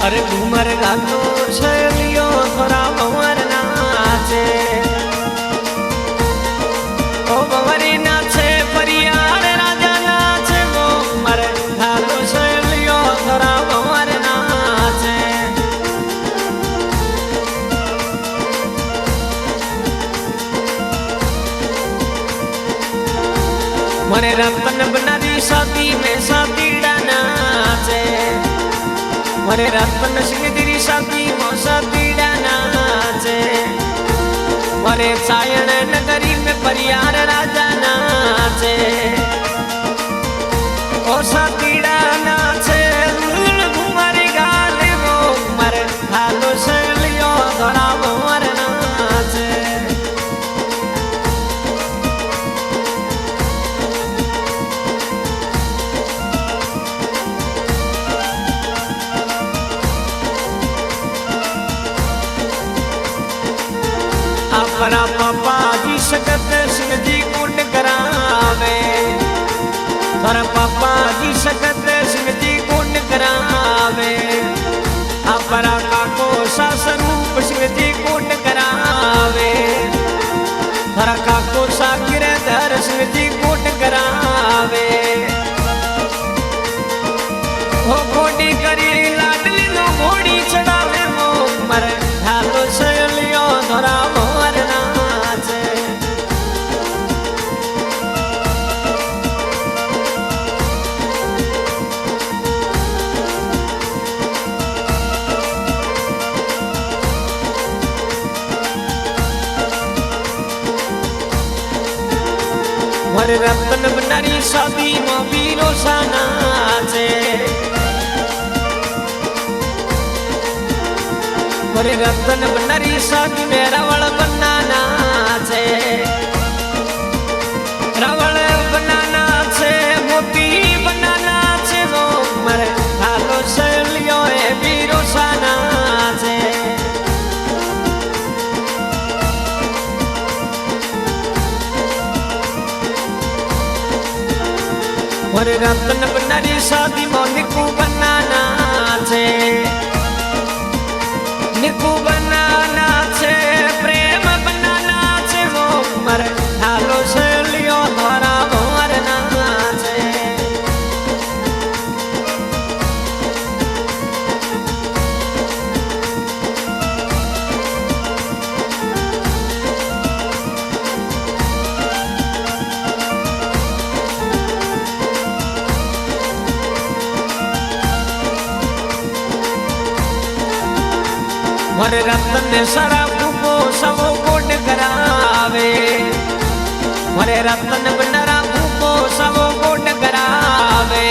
अरे घूमर गातो शैलियो थोड़ा भंवर नाचे ओ भंवरी नाचे परियार राजा नाचे वो घूमर गातो शैलियो थोड़ा भंवर नाचे मरे रतन बनारी शादी में शादीड़ा नाचे मरे रतन सिंह तेरी शादी में शादीड़ा नाचे मरे चायण नगरी में परियार राजा नाचे ओ शादीड़ा नाचे घुमर गाले वो घुमर हालो शैलियो धरा भंवर नाचे अपना पापा जी सकत सिंह जी कुंड करावे पर पापा जी सकत सिंह जी कुंड करावे अपना काको सासरूप सिंह जी कुंड करावे पर काको साकिर धर सिंह जी कुंड करावे हो घोड़ी करी लाडली नो घोड़ी चढ़ावे मो मर ढालो शैलियो धरा भंवर नाचे मरे रतन बनारी शादी में वीरो सा नाचे मरे रतन बनारी शादी में रावण बन्ना नाचे रावण बन्ना नाचे मोती बन्ना नाचे वो मरे हालो शैलियो ए वीरो सा नाचे मरे रतन बनारी शादी में निकू बन्ना नाचे निकू बन्ना नाचे प्रेम बन्ना नाचे वो मर हालो शैलियो धरा भंवर नाचे मरे रतन सारा भूको सबो कोट करावे मरे रतन बनरा भूको सबो कोट करावे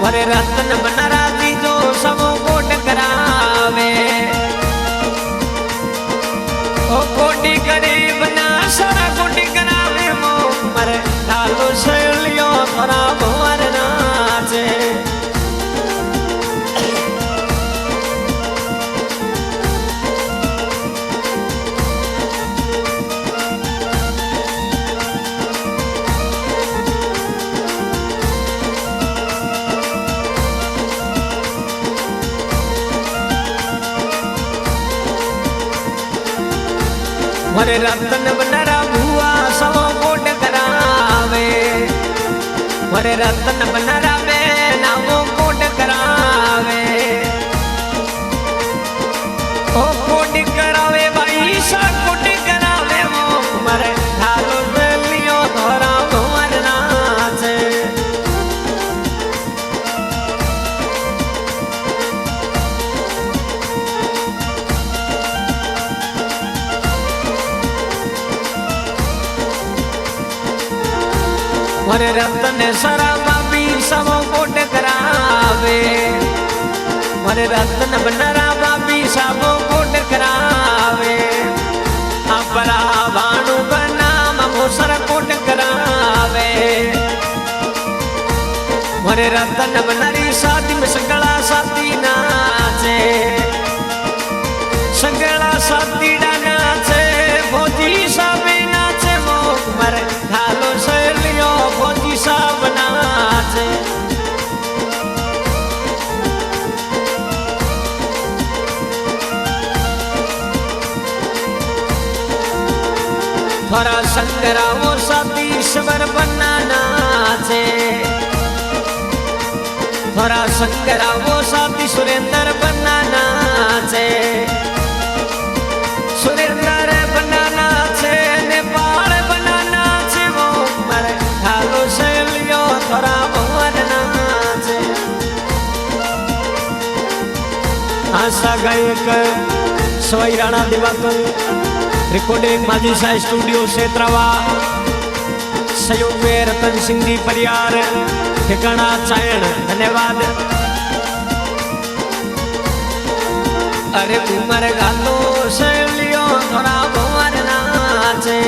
मरे रतन बनरा दीजो सबो कोट करावे ओ कोटी करे बना सारा कोटी करावे मो मरे ढालो शैलियो धरा भंवर नाचे मरे रतन बनरा भुआ सबो कोट करावे मरे रतन बनरा बेना वो कोट करावे ओ कोट करावे भाई सा कोट करावे वो मरे ढालो शैलियो धरा भंवर नाचे मरे रतन सारा बाबी सबो कोट करावे मरे रतन बनरा बाबी सबो कोट करावे अपरा भाणु बना ममोसर कोट करावे मरे रतन बनारी शादी में संगला साथी नाचे संगला साथी नाचे भोजी साबे नाचे वो मरे ढालो शैलियो भोजी साब नाचे थोड़ा संगराओ साथी सबर बनाना छे थोड़ा संगराओ साथी सुरेंद्र बनाना छे सुरेंद्र बनाना छे नेपाल बनाना छे वो मारे ढालो शैलियो थोड़ा भवरना छे आशा गायक सवाई राणा दिवाकर रिकॉर्डिंग माजी साई स्टूडियो सेत्रावा सहयोग में रतन सिंह जी परियार ठिकाना चायण धन्यवाद। अरे उमर गालो शैलियों थोड़ा भवर नाचे